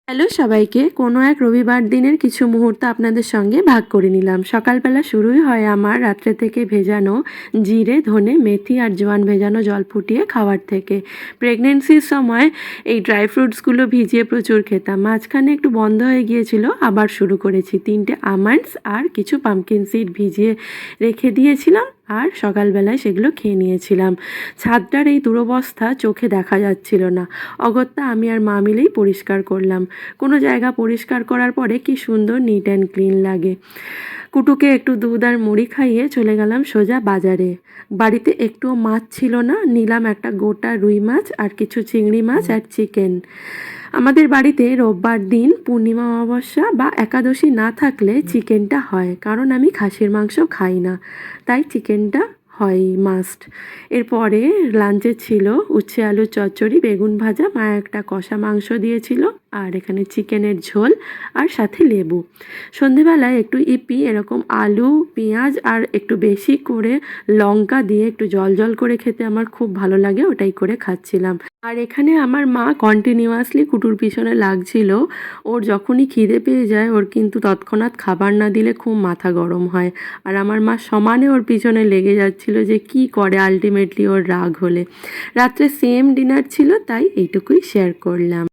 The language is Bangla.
হ্যালো সবাইকে, কোনো এক রবিবার দিনের কিছু মুহূর্ত আপনাদের সঙ্গে ভাগ করে নিলাম। সকালবেলা শুরুই হয় আমার রাত্রে থেকে ভেজানো জিরে, ধনে, মেথি আর জোয়ান ভেজানো জল ফুটিয়ে খাওয়ার থেকে। প্রেগনেন্সির সময় এই ড্রাই ফ্রুটসগুলো ভিজিয়ে প্রচুর খেতাম। মাঝখানে একটু বন্ধ হয়ে গিয়েছিল, আবার শুরু করেছি। 3টে আমন্ডস আর কিছু পাম্পকিন সিড ভিজিয়ে রেখে দিয়েছিলাম আর সকালবেলায় সেগুলো খেয়ে নিয়েছিলাম। ছাদটার এই দুরবস্থা চোখে দেখা যাচ্ছিল না। অগত্যা আমি আর মা মিলেই পরিষ্কার করলাম। কোনো জায়গা পরিষ্কার করার পরে কি সুন্দর নিট অ্যান্ড ক্লিন লাগে। কুটুকে একটু দুধ আর মুড়ি খাইয়ে চলে গেলাম সোজা বাজারে। বাড়িতে একটুও মাছ ছিল না, নিলাম একটা গোটা রুই মাছ আর কিছু চিংড়ি মাছ আর চিকেন। আমাদের বাড়িতে রোববার দিন পূর্ণিমা অমাবস্যা বা একাদশী না থাকলে চিকেনটা হয়, কারণ আমি খাসির মাংস খাই না, তাই চিকেনটা হয় মাস্ট। এরপরে লাঞ্চে ছিল উচ্ছে আলুর চচ্চড়ি, বেগুন ভাজা, মা একটা কষা মাংস দিয়েছিল আর এখানে চিকেনের ঝোল আর সাথে লেবু। সন্ধেবেলায় একটু ইপি এরকম আলু, পেঁয়াজ আর একটু বেশি করে লঙ্কা দিয়ে একটু জল জল করে খেতে আমার খুব ভালো লাগে, ওটাই করে খাচ্ছিলাম। আর এখানে আমার মা কন্টিনিউয়াসলি কুটুর পিছনে লাগছিল। ওর যখনই খিদে পেয়ে যায় ওর কিন্তু তৎক্ষণাৎ খাবার না দিলে খুব মাথা গরম হয়। আর আমার মা সমানে ওর পিছনে লেগে যাচ্ছিল যে কি করে আলটিমেটলি ওর রাগ হলে। রাত্রে সেম ডিনার ছিল, তাই এইটুকুই শেয়ার করলাম।